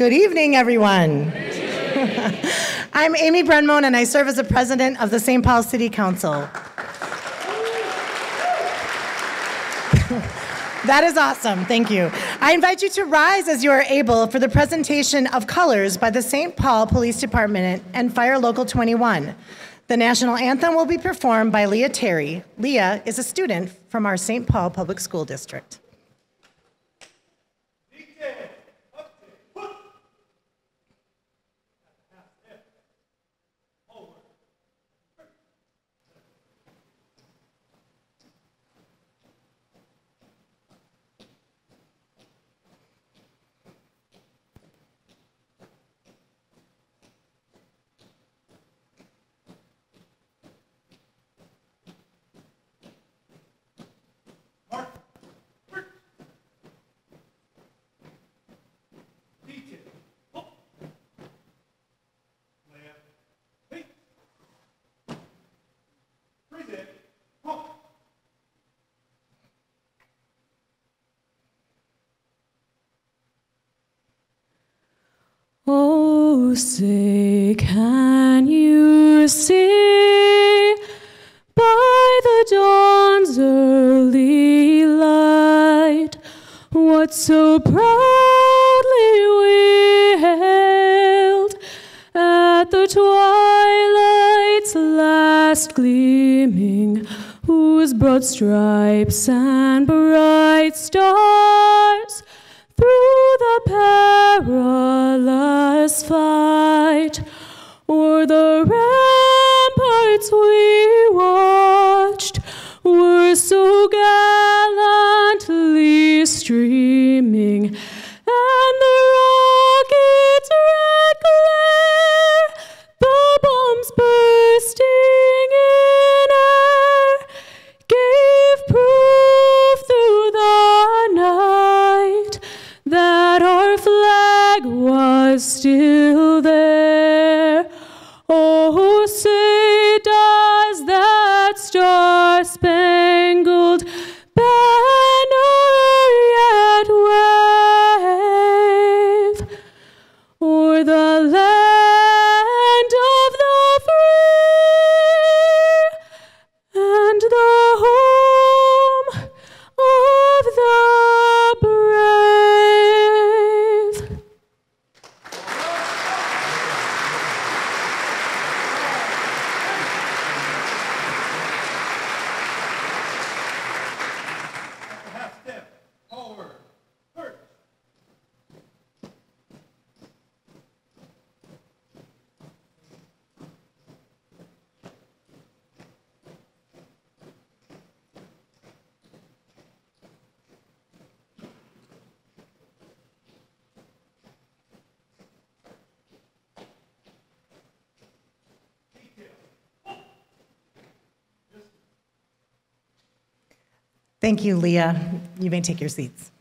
Good evening, everyone. I'm Amy Brendmoen, and I serve as the president of the St. Paul City Council. That is awesome, thank you. I invite you to rise as you are able for the presentation of colors by the St. Paul Police Department and Fire Local 21. The national anthem will be performed by Leah Terry. Leah is a student from our St. Paul Public School District. Oh, say, can you see by the dawn's early light what so proudly we hailed at the twilight's last gleaming, whose broad stripes and bright stars through the perilous fight o'er the ramparts we watched were so gallantly streaming, and the rocket's red glare, the bombs bursting in air, gave proof through the night that our flag was still there. Oh, say does that star-spangled banner yet wave o'er the land of the free and the home of the brave? Half step forward, first. Thank you, Leah. You may take your seats.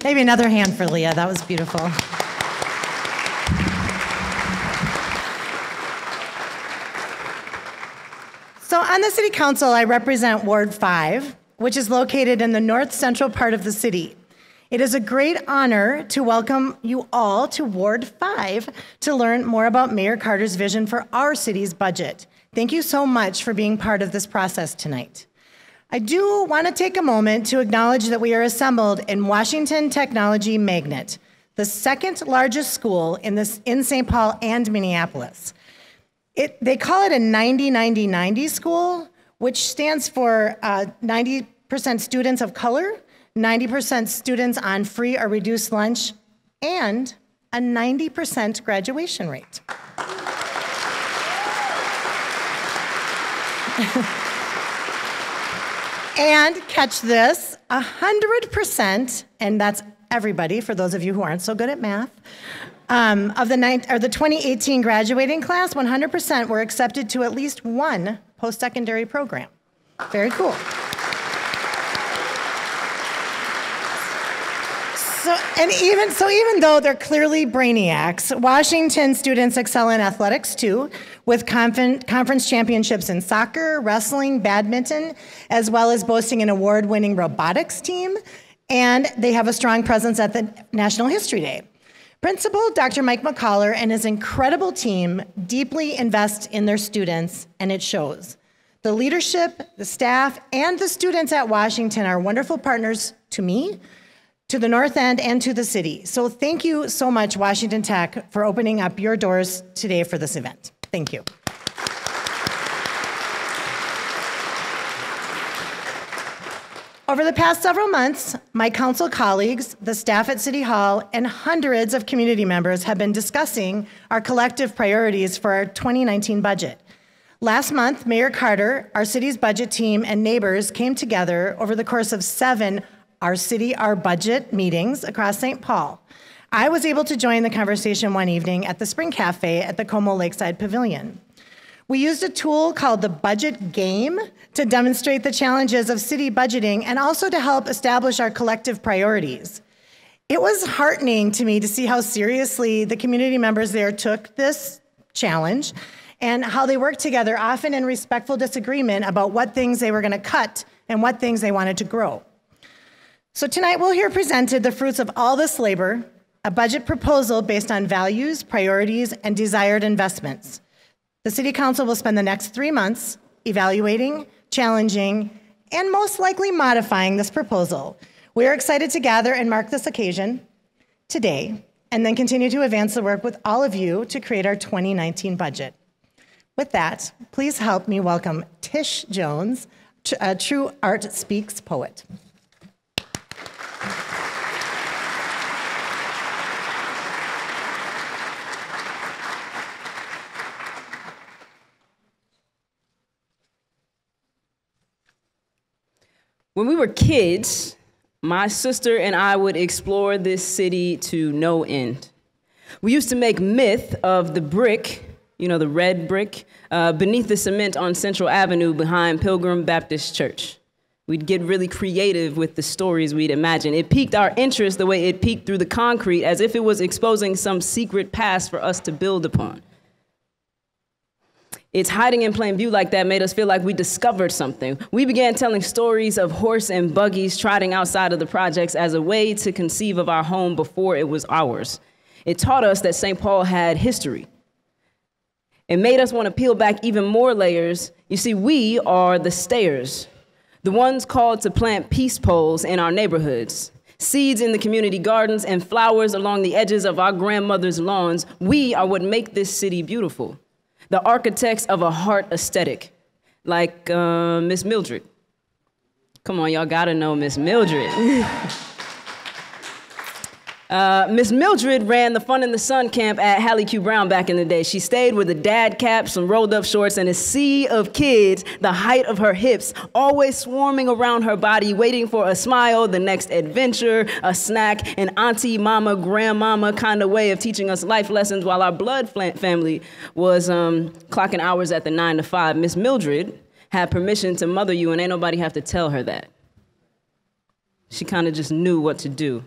Maybe another hand for Leah. That was beautiful. So on the City Council, I represent Ward 5, which is located in the north central part of the city. It is a great honor to welcome you all to Ward 5 to learn more about Mayor Carter's vision for our city's budget. Thank you so much for being part of this process tonight. I do want to take a moment to acknowledge that we are assembled in Washington Technology Magnet, the second largest school in St. Paul and Minneapolis. They call it a 90-90-90 school, which stands for 90% students of color, 90% students on free or reduced lunch, and a 90% graduation rate. And catch this, 100%, and that's everybody, for those of you who aren't so good at math, of the 2018 graduating class, 100% were accepted to at least one post-secondary program. Very cool. Even though they're clearly brainiacs, Washington students excel in athletics too, with conference championships in soccer, wrestling, badminton, as well as boasting an award-winning robotics team, and they have a strong presence at the National History Day. Principal Dr. Mike McCollar and his incredible team deeply invest in their students, and it shows. The leadership, the staff, and the students at Washington are wonderful partners to me, to the North End, and to the city. So thank you so much, Washington Tech, for opening up your doors today for this event. Thank you. Over the past several months, my council colleagues, the staff at City Hall, and hundreds of community members have been discussing our collective priorities for our 2019 budget. Last month, Mayor Carter, our city's budget team, and neighbors came together over the course of 7 Our City, Our Budget meetings across St. Paul. I was able to join the conversation one evening at the Spring Cafe at the Como Lakeside Pavilion. We used a tool called the Budget Game to demonstrate the challenges of city budgeting and also to help establish our collective priorities. It was heartening to me to see how seriously the community members there took this challenge and how they worked together, often in respectful disagreement about what things they were going to cut and what things they wanted to grow. So tonight we'll hear presented the fruits of all this labor, a budget proposal based on values, priorities, and desired investments. The City Council will spend the next 3 months evaluating, challenging, and most likely modifying this proposal. We are excited to gather and mark this occasion today, and then continue to advance the work with all of you to create our 2019 budget. With that, please help me welcome Tish Jones, a true Art Speaks poet. When we were kids, my sister and I would explore this city to no end. We used to make myth of the brick, you know, the red brick, beneath the cement on Central Avenue behind Pilgrim Baptist Church. We'd get really creative with the stories we'd imagine. It piqued our interest the way it piqued through the concrete, as if it was exposing some secret past for us to build upon. It's hiding in plain view like that made us feel like we discovered something. We began telling stories of horse and buggies trotting outside of the projects as a way to conceive of our home before it was ours. It taught us that St. Paul had history. It made us want to peel back even more layers. You see, we are the stayers, the ones called to plant peace poles in our neighborhoods, seeds in the community gardens, and flowers along the edges of our grandmother's lawns. We are what make this city beautiful. The architects of a heart aesthetic, like Miss Mildred. Come on, y'all gotta know Miss Mildred. Miss Mildred ran the Fun in the Sun camp at Hallie Q. Brown back in the day. She stayed with a dad cap, some rolled up shorts, and a sea of kids the height of her hips, always swarming around her body, waiting for a smile, the next adventure, a snack, an auntie, mama, grandmama kind of way of teaching us life lessons while our blood family was clocking hours at the 9 to 5. Miss Mildred had permission to mother you, and ain't nobody have to tell her that. She kind of just knew what to do.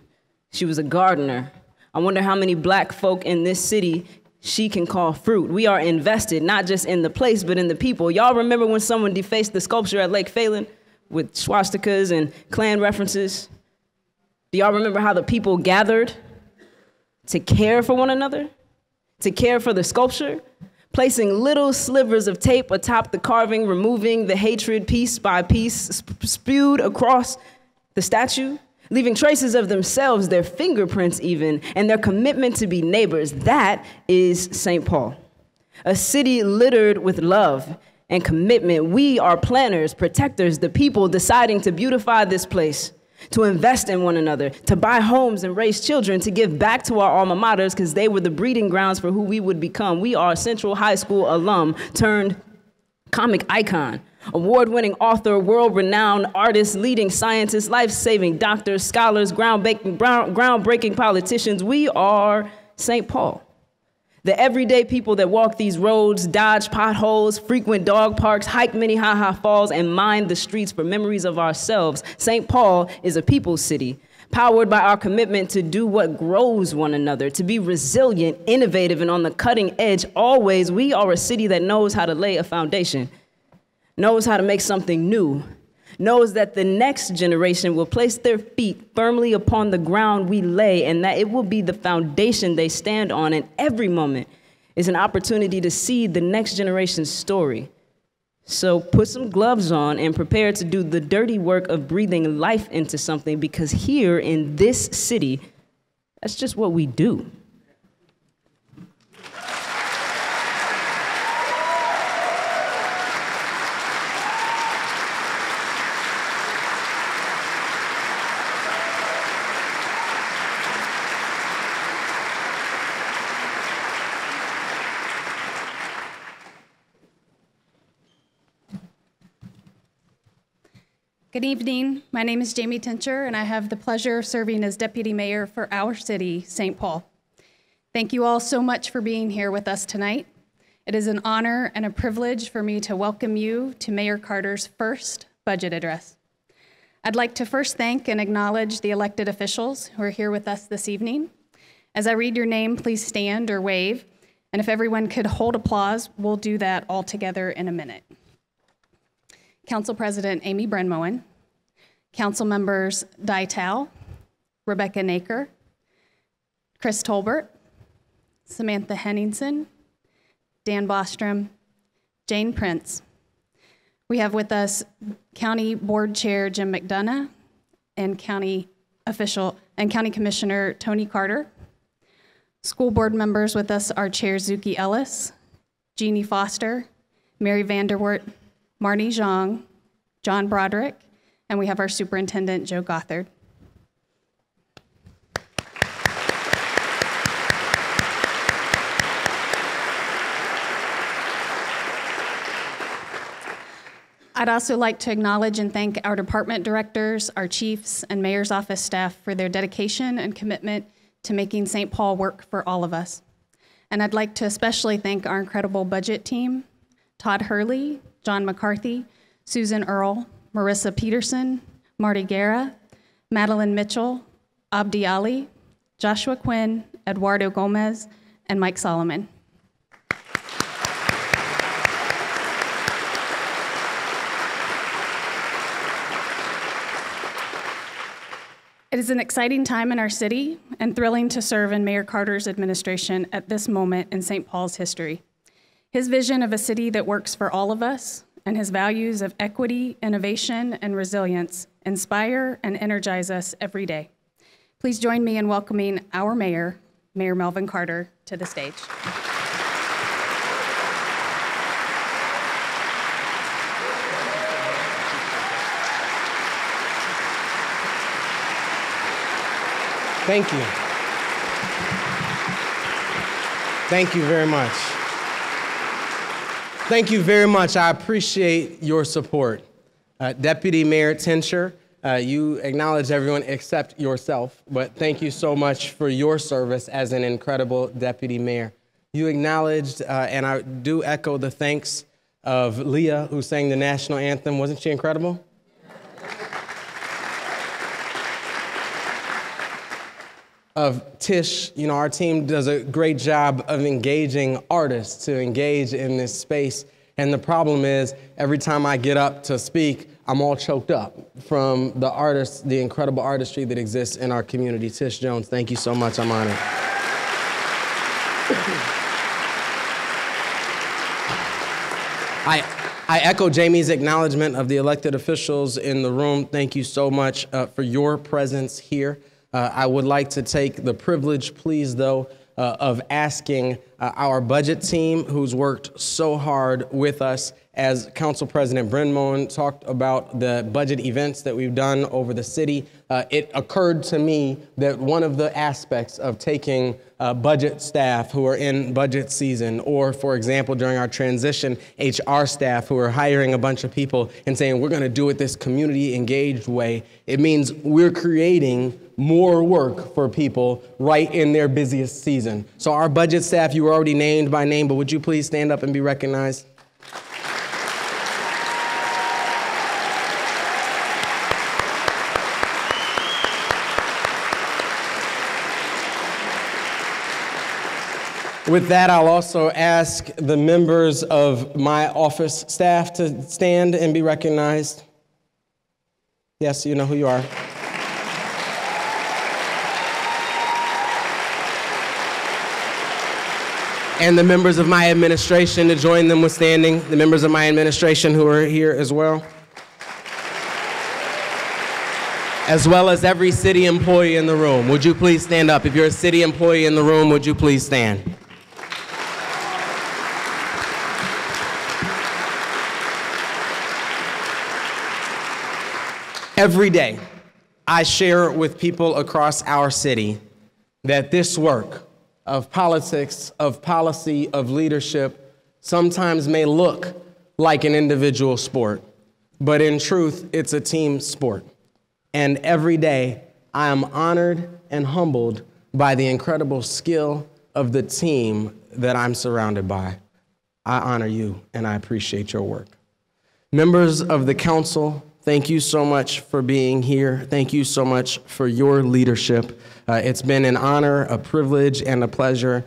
She was a gardener. I wonder how many black folk in this city she can call fruit. We are invested, not just in the place, but in the people. Y'all remember when someone defaced the sculpture at Lake Phelan with swastikas and Klan references? Do y'all remember how the people gathered to care for one another, to care for the sculpture, placing little slivers of tape atop the carving, removing the hatred piece by piece, spewed across the statue? Leaving traces of themselves, their fingerprints even, and their commitment to be neighbors. That is St. Paul, a city littered with love and commitment. We are planners, protectors, the people deciding to beautify this place, to invest in one another, to buy homes and raise children, to give back to our alma maters because they were the breeding grounds for who we would become. We are Central High School alum turned comic icon, award-winning author, world-renowned artist, leading scientists, life-saving doctors, scholars, groundbreaking politicians. We are St. Paul. The everyday people that walk these roads, dodge potholes, frequent dog parks, hike Minnehaha Falls, and mine the streets for memories of ourselves. St. Paul is a people's city, powered by our commitment to do what grows one another, to be resilient, innovative, and on the cutting edge always. We are a city that knows how to lay a foundation, knows how to make something new, knows that the next generation will place their feet firmly upon the ground we lay, and that it will be the foundation they stand on, and every moment is an opportunity to see the next generation's story. So put some gloves on and prepare to do the dirty work of breathing life into something, because here in this city, that's just what we do. Good evening. My name is Jaime Tincher, and I have the pleasure of serving as Deputy Mayor for our city, St. Paul. Thank you all so much for being here with us tonight. It is an honor and a privilege for me to welcome you to Mayor Carter's first budget address. I'd like to first thank and acknowledge the elected officials who are here with us this evening. As I read your name, please stand or wave, and if everyone could hold applause, we'll do that all together in a minute. Council President Amy Brendmoen, Council Members Di Tao, Rebecca Naker, Chris Tolbert, Samantha Henningsen, Dan Bostrom, Jane Prince. We have with us County Board Chair Jim McDonough and County Commissioner Tony Carter. School board members with us are Chair Zuki Ellis, Jeannie Foster, Mary Vanderwert, Marnie Zhang, John Broderick, and we have our Superintendent, Joe Gothard. I'd also like to acknowledge and thank our department directors, our chiefs, and mayor's office staff for their dedication and commitment to making St. Paul work for all of us. And I'd like to especially thank our incredible budget team, Todd Hurley, John McCarthy, Susan Earle, Marissa Peterson, Marty Guerra, Madeline Mitchell, Abdi Ali, Joshua Quinn, Eduardo Gomez, and Mike Solomon. It is an exciting time in our city and thrilling to serve in Mayor Carter's administration at this moment in St. Paul's history. His vision of a city that works for all of us and his values of equity, innovation, and resilience inspire and energize us every day. Please join me in welcoming our mayor, Mayor Melvin Carter, to the stage. Thank you. Thank you very much. Thank you very much. I appreciate your support. Deputy Mayor Tincher, you acknowledge everyone except yourself, but thank you so much for your service as an incredible deputy mayor. You acknowledged, and I do echo the thanks of Leah, who sang the national anthem. Wasn't she incredible? Of Tish, you know, our team does a great job of engaging artists to engage in this space. And the problem is, every time I get up to speak, I'm all choked up from the artists, the incredible artistry that exists in our community. Tish Jones, thank you so much. I'm honored. I echo Jamie's acknowledgement of the elected officials in the room. Thank you so much for your presence here. I would like to take the privilege, please, though, of asking our budget team, who's worked so hard with us, as Council President Brendmoen talked about the budget events that we've done over the city. It occurred to me that one of the aspects of taking budget staff who are in budget season, or, for example, during our transition, HR staff who are hiring a bunch of people and saying, we're going to do it this community-engaged way, it means we're creating more work for people right in their busiest season. So our budget staff, you were already named by name, but would you please stand up and be recognized? With that, I'll also ask the members of my office staff to stand and be recognized. Yes, you know who you are. And the members of my administration to join them with standing. The members of my administration who are here as well. As well as every city employee in the room. Would you please stand up? If you're a city employee in the room, would you please stand? Every day, I share with people across our city that this work of politics, of policy, of leadership sometimes may look like an individual sport, but in truth, it's a team sport. And every day, I am honored and humbled by the incredible skill of the team that I'm surrounded by. I honor you, and I appreciate your work. Members of the council, thank you so much for being here. Thank you so much for your leadership. It's been an honor, a privilege, and a pleasure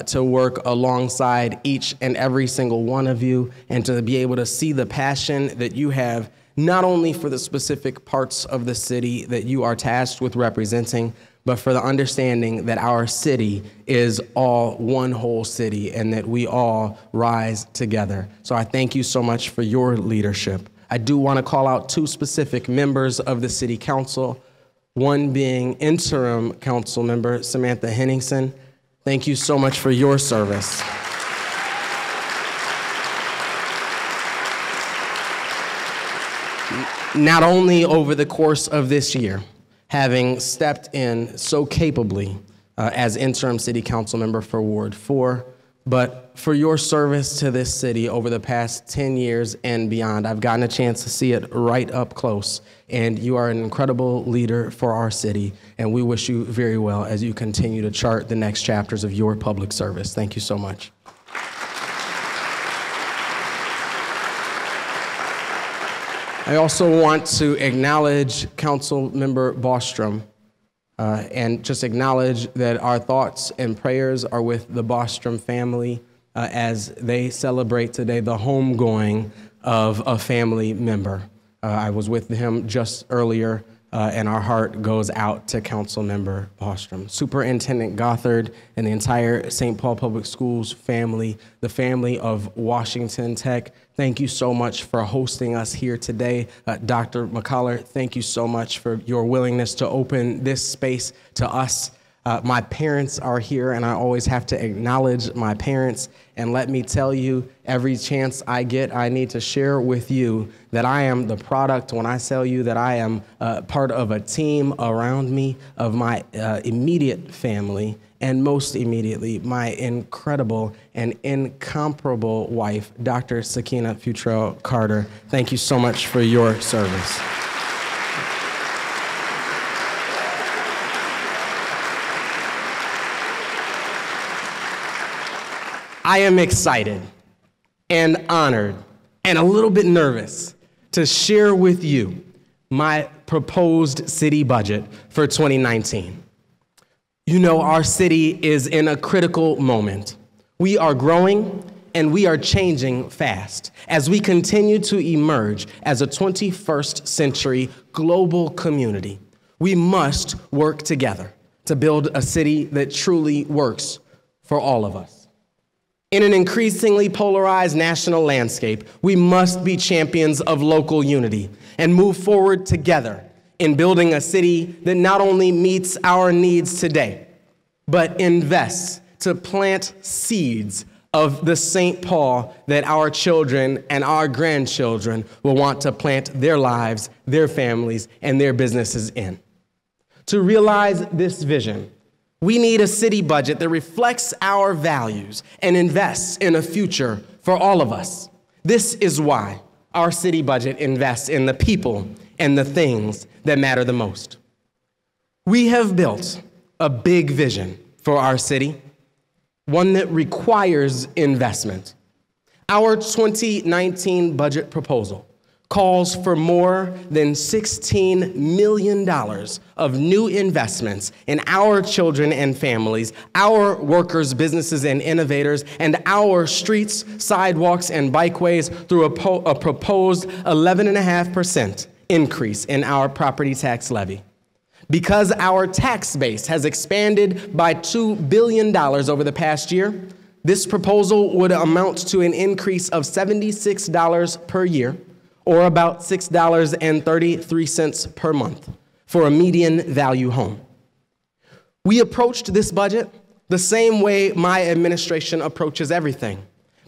to work alongside each and every single one of you and to be able to see the passion that you have, not only for the specific parts of the city that you are tasked with representing, but for the understanding that our city is all one whole city and that we all rise together. So I thank you so much for your leadership. I do want to call out two specific members of the city council, one being interim council member Samantha Henningsen. Thank you so much for your service. Not only over the course of this year, having stepped in so capably as interim city council member for Ward 4, but for your service to this city over the past 10 years and beyond. I've gotten a chance to see it right up close, and you are an incredible leader for our city, and we wish you very well as you continue to chart the next chapters of your public service. Thank you so much. I also want to acknowledge Council Member Bostrom and just acknowledge that our thoughts and prayers are with the Bostrom family as they celebrate today the homegoing of a family member. I was with him just earlier, and our heart goes out to Council Member Bostrom. Superintendent Gothard and the entire St. Paul Public Schools family, the family of Washington Tech, thank you so much for hosting us here today. Dr. McCollar, thank you so much for your willingness to open this space to us. My parents are here, and I always have to acknowledge my parents. And let me tell you, every chance I get, I need to share with you that I am the product, when I tell you that I am part of a team around me of my immediate family, and most immediately, my incredible and incomparable wife, Dr. Sakina Futrell Carter. Thank you so much for your service. I am excited and honored and a little bit nervous to share with you my proposed city budget for 2019. You know, our city is in a critical moment. We are growing and we are changing fast as we continue to emerge as a 21st century global community. We must work together to build a city that truly works for all of us. In an increasingly polarized national landscape, we must be champions of local unity and move forward together in building a city that not only meets our needs today, but invests to plant seeds of the St. Paul that our children and our grandchildren will want to plant their lives, their families, and their businesses in. To realize this vision, we need a city budget that reflects our values and invests in a future for all of us. This is why our city budget invests in the people and the things that matter the most. We have built a big vision for our city, one that requires investment. Our 2019 budget proposal calls for more than $16 million of new investments in our children and families, our workers, businesses, and innovators, and our streets, sidewalks, and bikeways through a proposed 11.5% increase in our property tax levy. Because our tax base has expanded by $2 billion over the past year, this proposal would amount to an increase of $76 per year, or about $6.33 per month for a median value home. We approached this budget the same way my administration approaches everything,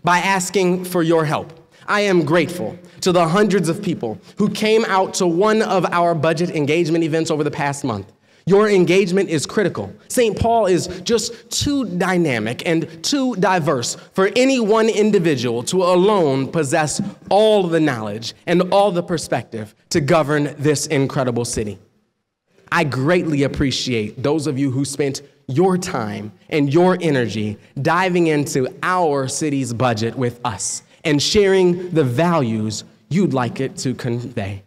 by asking for your help. I am grateful to the hundreds of people who came out to one of our budget engagement events over the past month. Your engagement is critical. St. Paul is just too dynamic and too diverse for any one individual to alone possess all the knowledge and all the perspective to govern this incredible city. I greatly appreciate those of you who spent your time and your energy diving into our city's budget with us and sharing the values you'd like it to convey.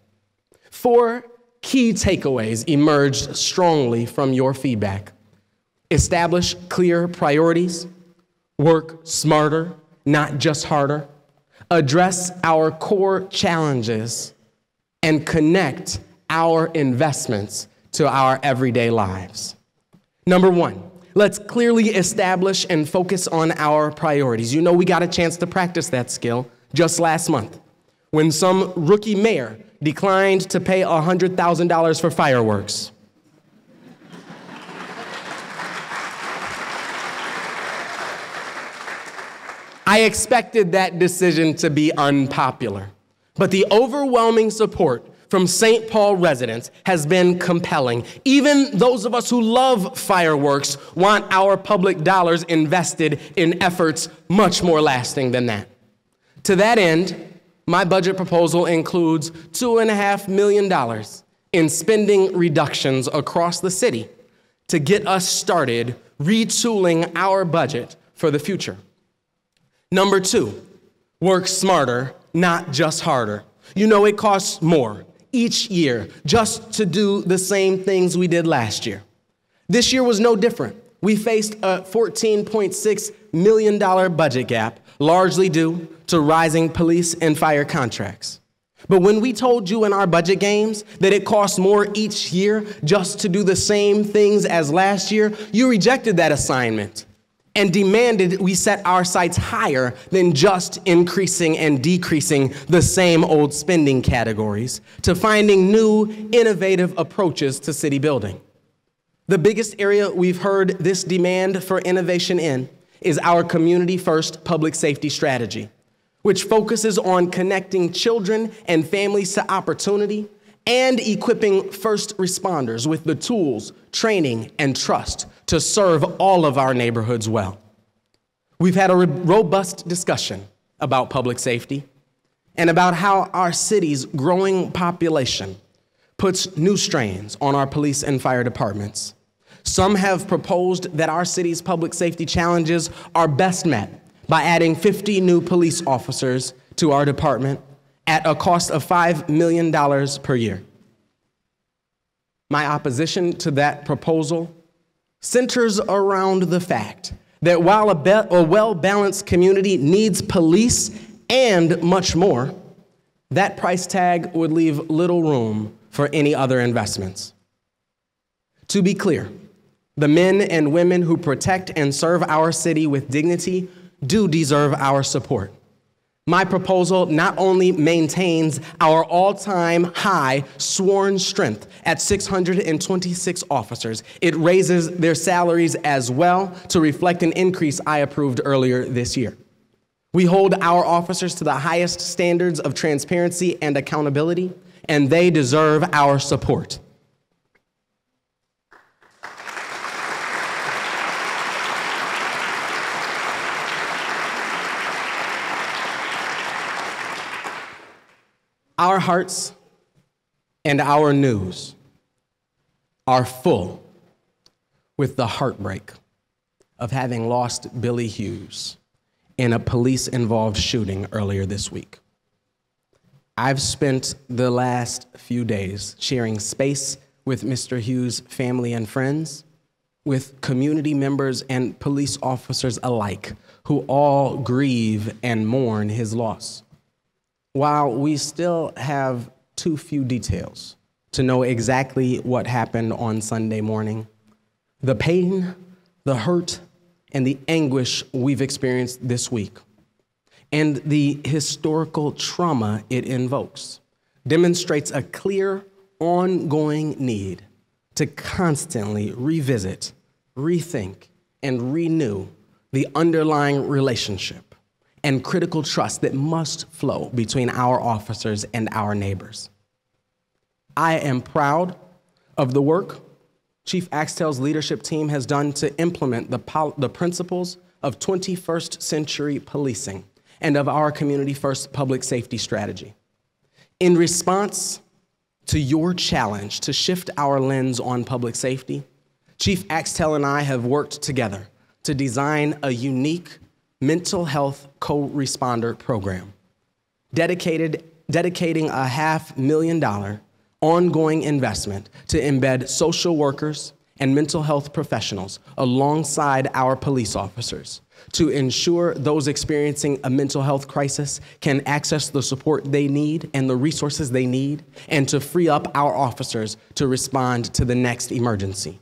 4 key takeaways emerged strongly from your feedback. Establish clear priorities, work smarter, not just harder, address our core challenges, and connect our investments to our everyday lives. Number 1, let's clearly establish and focus on our priorities. You know, we got a chance to practice that skill just last month when some rookie mayor declined to pay $100,000 for fireworks. I expected that decision to be unpopular, but the overwhelming support from St. Paul residents has been compelling. Even those of us who love fireworks want our public dollars invested in efforts much more lasting than that. To that end, my budget proposal includes $2.5 million in spending reductions across the city to get us started retooling our budget for the future. Number 2, work smarter, not just harder. You know, it costs more each year just to do the same things we did last year. This year was no different. We faced a $14.6 million budget gap, largely due to rising police and fire contracts. But when we told you in our budget games that it costs more each year just to do the same things as last year, you rejected that assignment and demanded we set our sights higher than just increasing and decreasing the same old spending categories to finding new, innovative approaches to city building. The biggest area we've heard this demand for innovation in is our community-first public safety strategy, which focuses on connecting children and families to opportunity and equipping first responders with the tools, training, and trust to serve all of our neighborhoods well. We've had a robust discussion about public safety and about how our city's growing population puts new strains on our police and fire departments. Some have proposed that our city's public safety challenges are best met by adding 50 new police officers to our department at a cost of $5 million per year. My opposition to that proposal centers around the fact that while a well-balanced community needs police and much more, that price tag would leave little room for any other investments. To be clear, the men and women who protect and serve our city with dignity do deserve our support. My proposal not only maintains our all-time high sworn strength at 626 officers, it raises their salaries as well to reflect an increase I approved earlier this year. We hold our officers to the highest standards of transparency and accountability, and they deserve our support. Our hearts and our news are full with the heartbreak of having lost Billy Hughes in a police-involved shooting earlier this week. I've spent the last few days sharing space with Mr. Hughes' family and friends, with community members and police officers alike, who all grieve and mourn his loss. While we still have too few details to know exactly what happened on Sunday morning. The pain, the hurt, and the anguish we've experienced this week, and the historical trauma it invokes, demonstrates a clear, ongoing need to constantly revisit, rethink, and renew the underlying relationship and critical trust that must flow between our officers and our neighbors. I am proud of the work Chief Axtell's leadership team has done to implement the principles of 21st century policing and of our Community First public safety strategy. In response to your challenge to shift our lens on public safety, Chief Axtell and I have worked together to design a unique mental health co-responder program, dedicating a $500,000 ongoing investment to embed social workers and mental health professionals alongside our police officers to ensure those experiencing a mental health crisis can access the support they need and the resources they need, and to free up our officers to respond to the next emergency.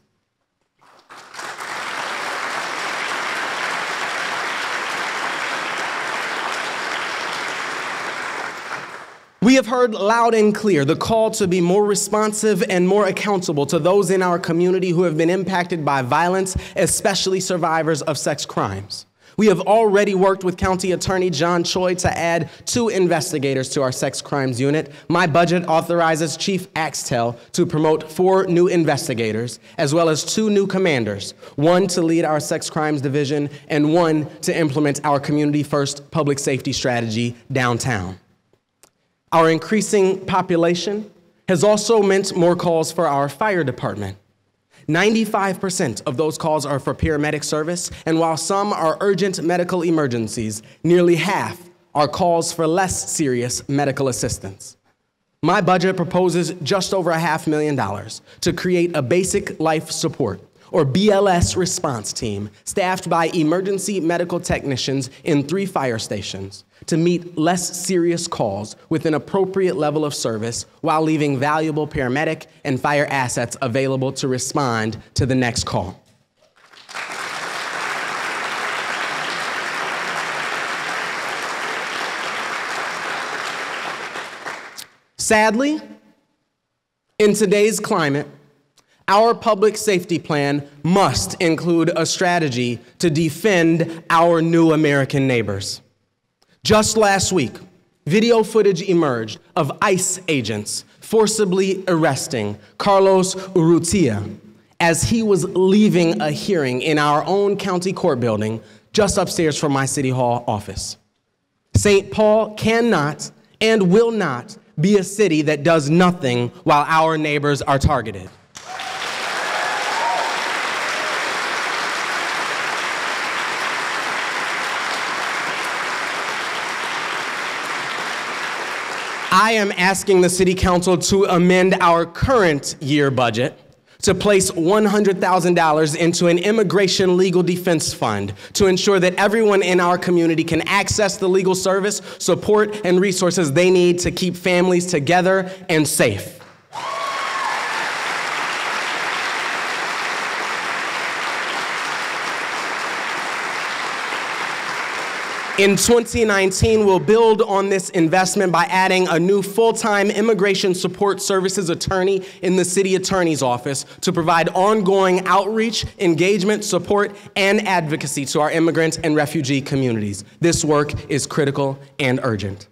We have heard loud and clear the call to be more responsive and more accountable to those in our community who have been impacted by violence, especially survivors of sex crimes. We have already worked with County Attorney John Choi to add 2 investigators to our sex crimes unit. My budget authorizes Chief Axtell to promote 4 new investigators, as well as 2 new commanders, 1 to lead our sex crimes division and 1 to implement our Community First public safety strategy downtown. Our increasing population has also meant more calls for our fire department. 95% of those calls are for paramedic service, and while some are urgent medical emergencies, nearly half are calls for less serious medical assistance. My budget proposes just over $500,000 to create a basic life support, or BLS response team, staffed by emergency medical technicians in 3 fire stations to meet less serious calls with an appropriate level of service while leaving valuable paramedic and fire assets available to respond to the next call. Sadly, in today's climate, our public safety plan must include a strategy to defend our new American neighbors. Just last week, video footage emerged of ICE agents forcibly arresting Carlos Urrutia as he was leaving a hearing in our own county court building just upstairs from my City Hall office. St. Paul cannot and will not be a city that does nothing while our neighbors are targeted. I am asking the City Council to amend our current year budget to place $100,000 into an immigration legal defense fund to ensure that everyone in our community can access the legal service, support, and resources they need to keep families together and safe. In 2019, we'll build on this investment by adding a new full-time immigration support services attorney in the city attorney's office to provide ongoing outreach, engagement, support, and advocacy to our immigrant and refugee communities. This work is critical and urgent.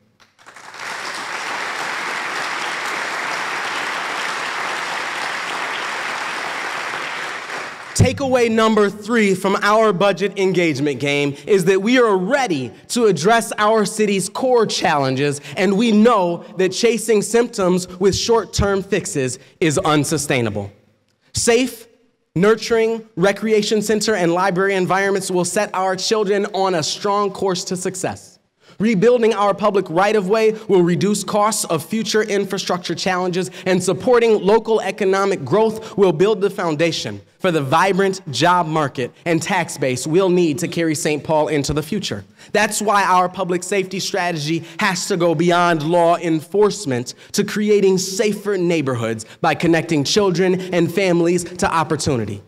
Takeaway number 3 from our budget engagement game is that we are ready to address our city's core challenges, and we know that chasing symptoms with short-term fixes is unsustainable. Safe, nurturing recreation center and library environments will set our children on a strong course to success. Rebuilding our public right-of-way will reduce costs of future infrastructure challenges, and supporting local economic growth will build the foundation for the vibrant job market and tax base we'll need to carry St. Paul into the future. That's why our public safety strategy has to go beyond law enforcement to creating safer neighborhoods by connecting children and families to opportunity.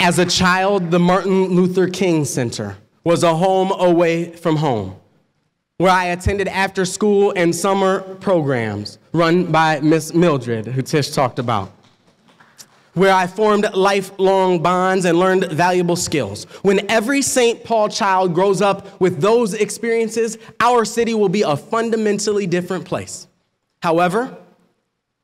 As a child, the Martin Luther King Center was a home away from home, where I attended after school and summer programs run by Miss Mildred, who Tish talked about, where I formed lifelong bonds and learned valuable skills. When every St. Paul child grows up with those experiences, our city will be a fundamentally different place. However,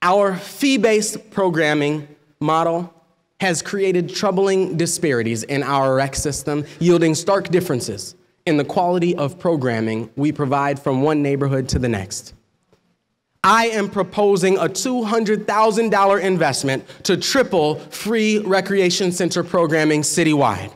our fee-based programming model has created troubling disparities in our rec system, yielding stark differences in the quality of programming we provide from one neighborhood to the next. I am proposing a $200,000 investment to triple free recreation center programming citywide.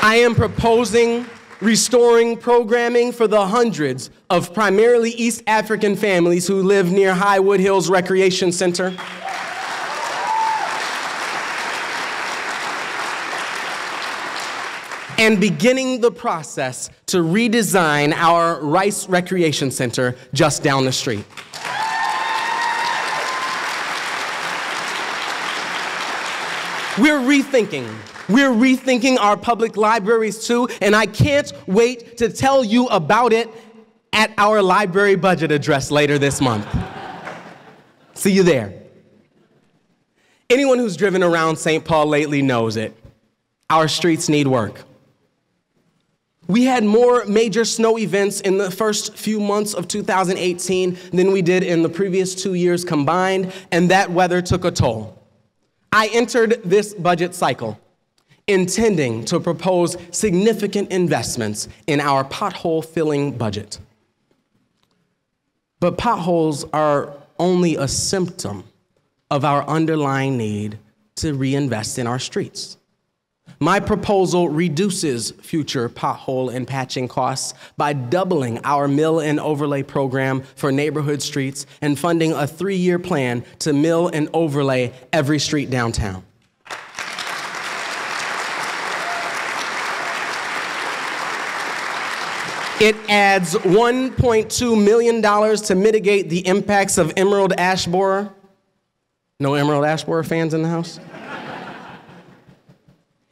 I am proposing restoring programming for the hundreds of primarily East African families who live near Highwood Hills Recreation Center. And beginning the process to redesign our Rice Recreation Center just down the street. We're rethinking our public libraries too, and I can't wait to tell you about it at our library budget address later this month. See you there. Anyone who's driven around St. Paul lately knows it. Our streets need work. We had more major snow events in the first few months of 2018 than we did in the previous 2 years combined, and that weather took a toll. I entered this budget cycle intending to propose significant investments in our pothole-filling budget. But potholes are only a symptom of our underlying need to reinvest in our streets. My proposal reduces future pothole and patching costs by doubling our mill and overlay program for neighborhood streets and funding a 3-year plan to mill and overlay every street downtown. It adds $1.2 million to mitigate the impacts of emerald ash borer. No emerald ash borer fans in the house?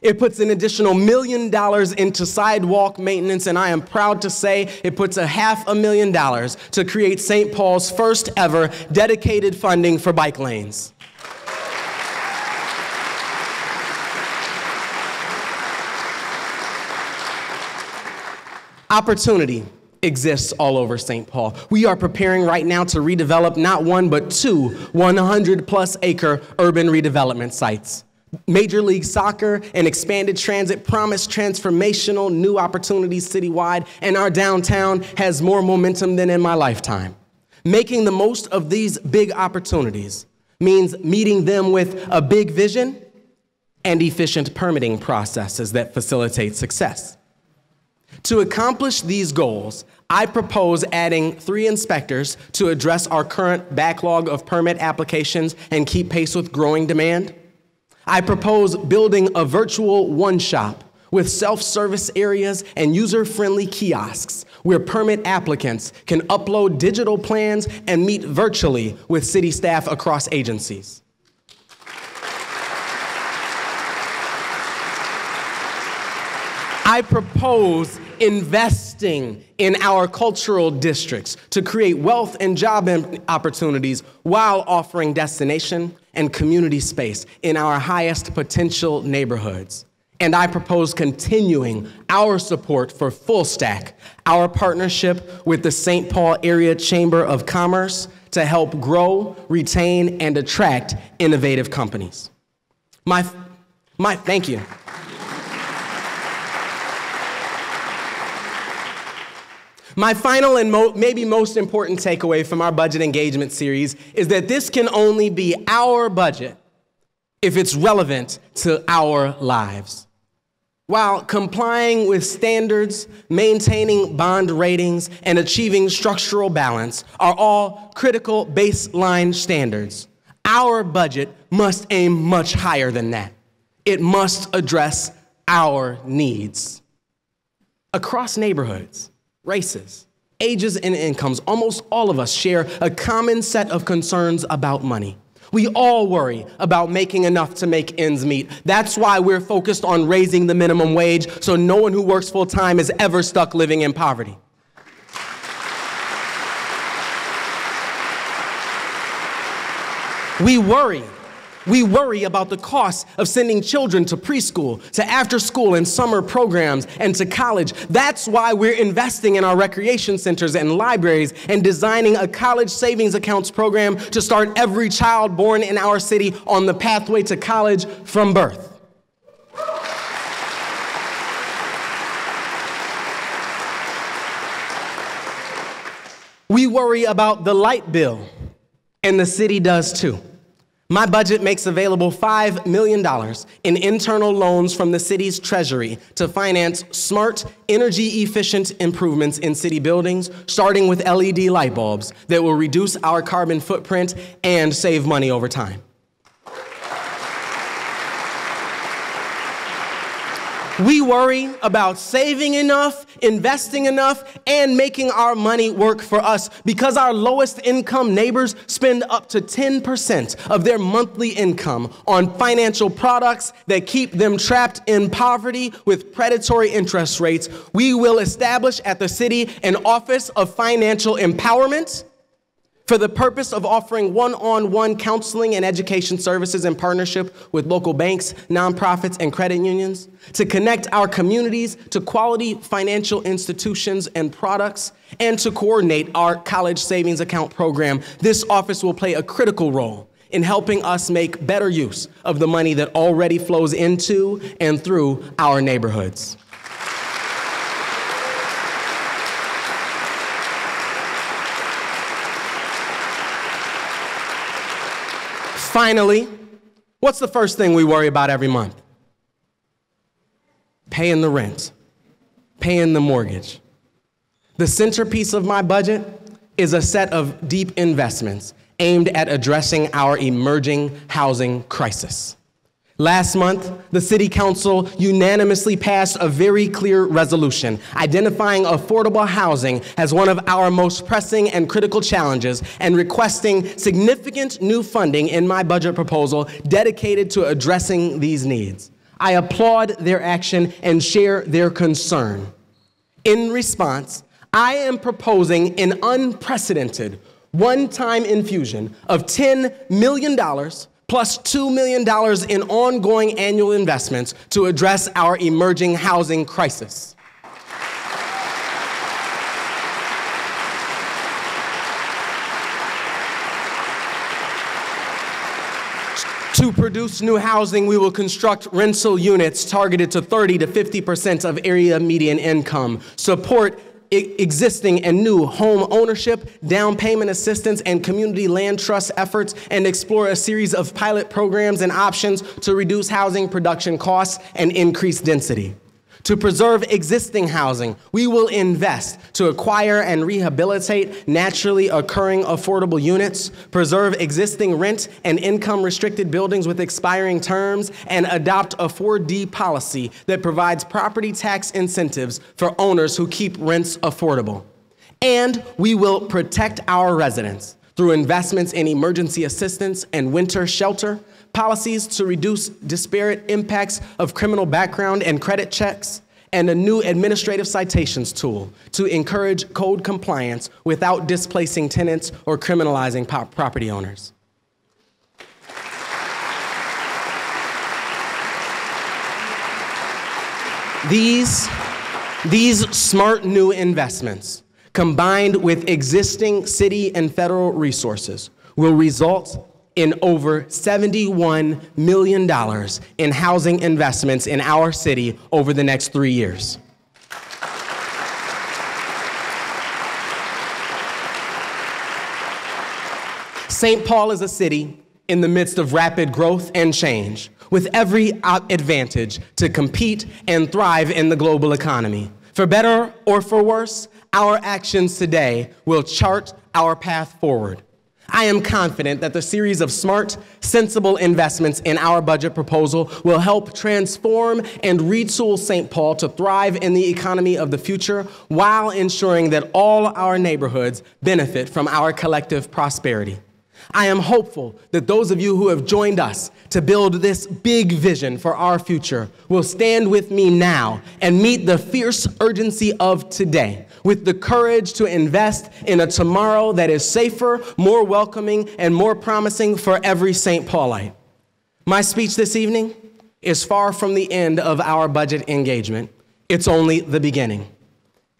It puts an additional $1 million into sidewalk maintenance, and I am proud to say it puts $500,000 to create St. Paul's first ever dedicated funding for bike lanes. Opportunity exists all over St. Paul. We are preparing right now to redevelop not one, but 2 100-plus acre urban redevelopment sites. Major League Soccer and expanded transit promise transformational new opportunities citywide, and our downtown has more momentum than in my lifetime. Making the most of these big opportunities means meeting them with a big vision and efficient permitting processes that facilitate success. To accomplish these goals, I propose adding 3 inspectors to address our current backlog of permit applications and keep pace with growing demand. I propose building a virtual one-shop with self-service areas and user-friendly kiosks where permit applicants can upload digital plans and meet virtually with city staff across agencies. I propose investing in our cultural districts to create wealth and job opportunities while offering destination and community space in our highest potential neighborhoods. And I propose continuing our support for Full Stack, our partnership with the St. Paul Area Chamber of Commerce to help grow, retain, and attract innovative companies. Thank you. My final and maybe most important takeaway from our budget engagement series is that this can only be our budget if it's relevant to our lives. While complying with standards, maintaining bond ratings, and achieving structural balance are all critical baseline standards, our budget must aim much higher than that. It must address our needs. Across neighborhoods, races, ages, and incomes, almost all of us share a common set of concerns about money. We all worry about making enough to make ends meet. That's why we're focused on raising the minimum wage so no one who works full-time is ever stuck living in poverty. We worry about the cost of sending children to preschool, to after-school and summer programs, and to college. That's why we're investing in our recreation centers and libraries and designing a college savings accounts program to start every child born in our city on the pathway to college from birth. We worry about the light bill, and the city does too. My budget makes available $5 million in internal loans from the city's treasury to finance smart, energy-efficient improvements in city buildings, starting with LED light bulbs that will reduce our carbon footprint and save money over time. We worry about saving enough, investing enough, and making our money work for us because our lowest income neighbors spend up to 10% of their monthly income on financial products that keep them trapped in poverty with predatory interest rates. We will establish at the city an Office of Financial Empowerment for the purpose of offering one-on-one counseling and education services in partnership with local banks, nonprofits, and credit unions, to connect our communities to quality financial institutions and products, and to coordinate our college savings account program. This office will play a critical role in helping us make better use of the money that already flows into and through our neighborhoods. Finally, what's the first thing we worry about every month? Paying the rent, paying the mortgage. The centerpiece of my budget is a set of deep investments aimed at addressing our emerging housing crisis. Last month, the City Council unanimously passed a very clear resolution identifying affordable housing as one of our most pressing and critical challenges and requesting significant new funding in my budget proposal dedicated to addressing these needs. I applaud their action and share their concern. In response, I am proposing an unprecedented one-time infusion of $10 million plus $2 million in ongoing annual investments to address our emerging housing crisis. To produce new housing, we will construct rental units targeted to 30 to 50% of area median income, support existing and new home ownership, down payment assistance, and community land trust efforts, and explore a series of pilot programs and options to reduce housing production costs and increase density. To preserve existing housing, we will invest to acquire and rehabilitate naturally occurring affordable units, preserve existing rent and income-restricted buildings with expiring terms, and adopt a 4D policy that provides property tax incentives for owners who keep rents affordable. And we will protect our residents through investments in emergency assistance and winter shelter, policies to reduce disparate impacts of criminal background and credit checks, and a new administrative citations tool to encourage code compliance without displacing tenants or criminalizing property owners. These smart new investments, combined with existing city and federal resources, will result in over $71 million in housing investments in our city over the next 3 years. St. Paul is a city in the midst of rapid growth and change, with every advantage to compete and thrive in the global economy. For better or for worse, our actions today will chart our path forward. I am confident that the series of smart, sensible investments in our budget proposal will help transform and retool St. Paul to thrive in the economy of the future while ensuring that all our neighborhoods benefit from our collective prosperity. I am hopeful that those of you who have joined us to build this big vision for our future will stand with me now and meet the fierce urgency of today with the courage to invest in a tomorrow that is safer, more welcoming, and more promising for every St. Paulite. My speech this evening is far from the end of our budget engagement. It's only the beginning.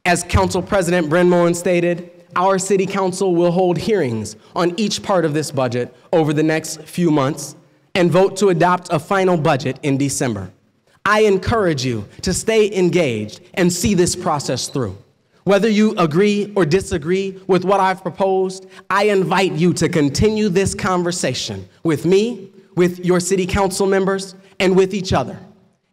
As Council President Brendmoen stated, our City Council will hold hearings on each part of this budget over the next few months and vote to adopt a final budget in December. I encourage you to stay engaged and see this process through. Whether you agree or disagree with what I've proposed, I invite you to continue this conversation with me, with your City Council members, and with each other,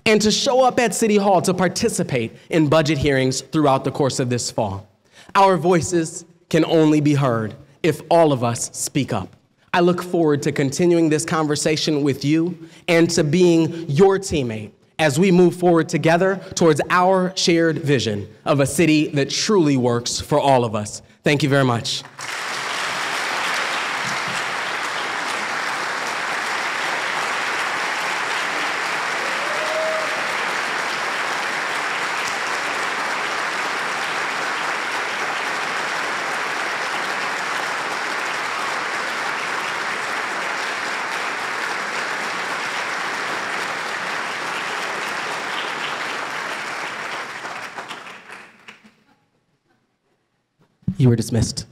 and to show up at City Hall to participate in budget hearings throughout the course of this fall. Our voices can only be heard if all of us speak up. I look forward to continuing this conversation with you and to being your teammate as we move forward together towards our shared vision of a city that truly works for all of us. Thank you very much. You were dismissed.